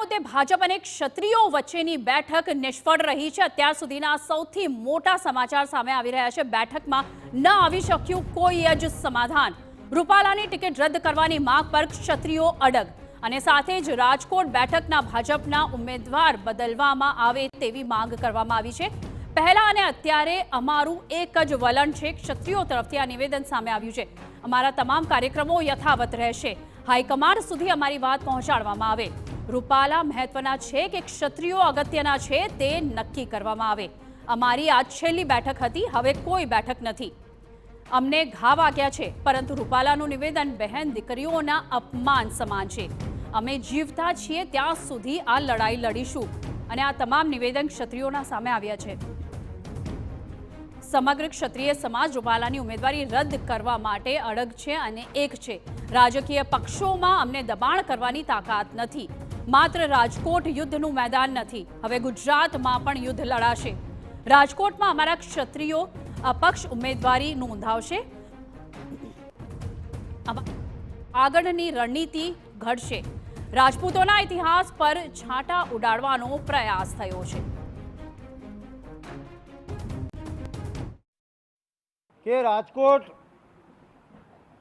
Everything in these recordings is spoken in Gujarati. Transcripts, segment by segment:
મુદ્દે ભાજપ અને ક્ષત્રિયો વચ્ચેની બેઠક નિષ્ફળ રહી છે। અત્યાર સુધીના સૌથી મોટા સમાચાર સામે આવી રહ્યા છે। બેઠકમાં ન આવી શક્યું કોઈ જ સમાધાન। રૂપાલાની ટિકિટ રદ કરવાની માંગ પર ક્ષત્રિયો અડગ અને સાથે જ રાજકોટ બેઠકના ભાજપના ઉમેદવાર બદલવામાં આવે તેવી માંગ કરવામાં આવી છે। પહેલા અને અત્યારે અમારું એક જ વલણ છે। ક્ષત્રિયો તરફથી આ નિવેદન સામે આવ્યું છે। અમારા તમામ કાર્યક્રમો યથાવત રહેશે। હાઈકમાન્ડ સુધી અમારી વાત પહોંચાડવામાં આવે। રૂપાલા મહત્વના છે કે ક્ષત્રિયો અગત્યના છે તે નક્કી કરવામાં આવે। અમારી આ છેલ્લી બેઠક હતી, હવે કોઈ બેઠક નથી। અમને ઘા વાગ્યા છે, પરંતુ રૂપાલાનું નિવેદન બહેન દીકરીઓના અપમાન સમાન છે। અમે જીવતા છીએ ત્યાં સુધી આ લડાઈ લડીશું અને આ તમામ નિવેદન ક્ષત્રિયોના સામે આવ્યા છે। સમગ્ર ક્ષત્રિય સમાજ રૂપાલાની ઉમેદવારી રદ કરવા માટે અડગ છે અને એક છે। રાજકીય પક્ષોમાં અમને દબાણ કરવાની તાકાત નથી। માત્ર રાજકોટ યુદ્ધનું મેદાન નથી, હવે ગુજરાતમાં પણ યુદ્ધ લડાશે। રાજકોટમાં અમારા ક્ષત્રિયો અપક્ષ ઉમેદવારી નોંધાવશે। આગળની રણનીતિ ઘડશે। રાજપૂતોના ઇતિહાસ પર છાંટા ઉડાડવાનો પ્રયાસ થયો છે કે રાજકોટ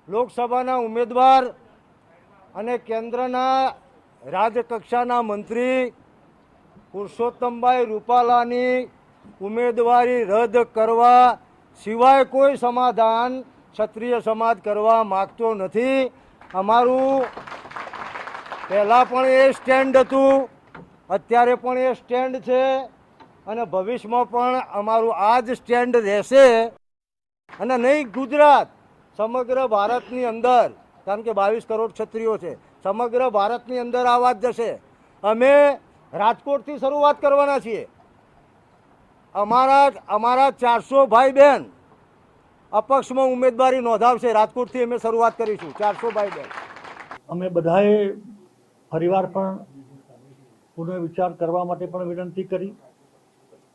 લોકસભાના ઉમેદવાર અને કેન્દ્રના રાજકક્ષાના મંત્રી પુરુષોત્તમભાઈ રૂપાલાની ઉમેદવારી રદ કરવા સિવાય કોઈ સમાધાન ક્ષત્રિય સમાજ કરવા માગતો નથી। અમારું પહેલાં પણ એ સ્ટેન્ડ હતું, અત્યારે પણ એ સ્ટેન્ડ છે અને ભવિષ્યમાં પણ અમારું આ જ સ્ટેન્ડ રહેશે। અને નહીં ગુજરાત, સમગ્ર ભારતની અંદર, કારણ કે 22 કરોડ ક્ષત્રિયો છે, સમગ્ર ભારતની અંદર આ વાત જશે। અમે રાજકોટથી શરૂઆત કરવાના છીએ। અમારા 400 ભાઈ બહેન અપક્ષમાં ઉમેદવારી નોંધાવશે। રાજકોટથી અમે શરૂઆત કરીશું। 400 ભાઈ બહેન અમે બધાએ ફરીવાર પણ પુનઃવિચાર કરવા માટે પણ વિનંતી કરી,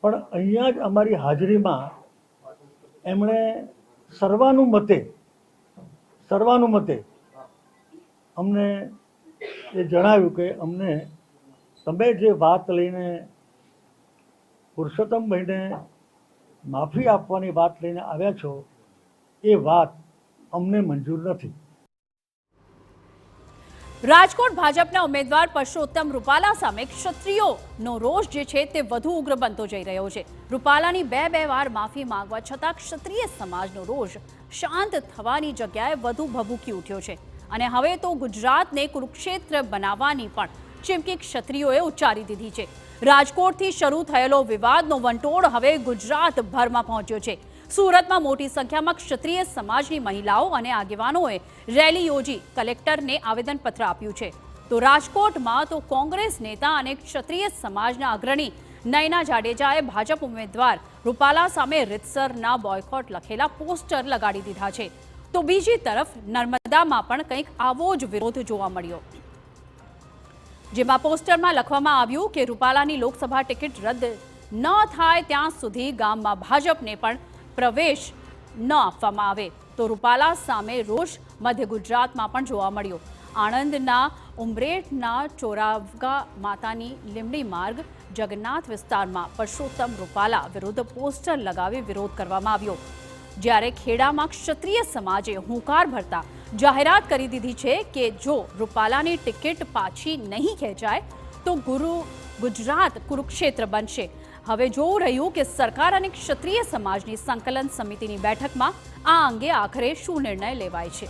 પણ અહીંયા જ અમારી હાજરીમાં એમણે સર્વાનુમતે અમને એ જણાવ્યું કે અમને તમે જે વાત લઈને પુરુષોત્તમભાઈને માફી આપવાની વાત લઈને આવ્યા છો એ વાત અમને મંજૂર નથી। રાજકોટ ભાજપના ઉમેદવાર પરસોત્તમ રૂપાલા સામે ક્ષત્રિયોનો રોષ જે છે તે વધુ ઉગ્ર બનતો જઈ રહ્યો છે। રૂપાલાની બે વાર માફી માંગવા છતાં ક્ષત્રિય સમાજનો રોષ શાંત થવાની જગ્યાએ વધુ ભભૂકી ઉઠ્યો છે અને હવે તો ગુજરાતને કુરુક્ષેત્ર બનાવવાની પણ ચીમકી ક્ષત્રિયોએ ઉચ્ચારી દીધી છે। રાજકોટથી શરૂ થયેલો વિવાદનો વંટોળ હવે ગુજરાતભરમાં પહોંચ્યો છે। સુરતમાં મોટી સંખ્યામાં ક્ષત્રિય સમાજની મહિલાઓ અને આગેવાનોએ રેલી યોજી કલેક્ટરને આવેદનપત્ર આપ્યું છે। તો રાજકોટમાં તો કોંગ્રેસ નેતા અને ક્ષત્રિય સમાજના અગ્રણી નયના જાડેજાએ ભાજપ ઉમેદવાર રૂપાલા સામે રીતસરના બોયકોટ લખેલા પોસ્ટર લગાડી દીધા છે। તો બીજી તરફ નર્મદામાં પણ કંઈક આવો જ વિરોધ જોવા મળ્યો, જેમાં પોસ્ટરમાં લખવામાં આવ્યું કે રૂપાલાની લોકસભા ટિકિટ રદ ન થાય ત્યાં સુધી ગામમાં ભાજપને પણ પ્રવેશ ન આપવામાં આવે। તો રૂપાલા સામે રોષ મધ્ય ગુજરાતમાં પણ જોવા મળ્યો। આણંદના ઉમરેઠના ચોરાવગા માતાની લીમડી માર્ગ જગન્નાથ વિસ્તારમાં પરસોત્તમ રૂપાલા વિરુદ્ધ પોસ્ટર લગાવી વિરોધ કરવામાં આવ્યો, જ્યારે ખેડામાં ક્ષત્રિય સમાજે હુંકાર ભરતા જાહેરાત કરી દીધી છે કે જો રૂપાલાની ટિકિટ પાછી નહીં ખેંચાય તો ગુજરાત કુરુક્ષેત્ર બનશે। હવે જોવું રહ્યું કે સરકાર અને ક્ષત્રિય સમાજની સંકલન સમિતિની બેઠકમાં આ અંગે આખરે શું નિર્ણય લેવાય છે।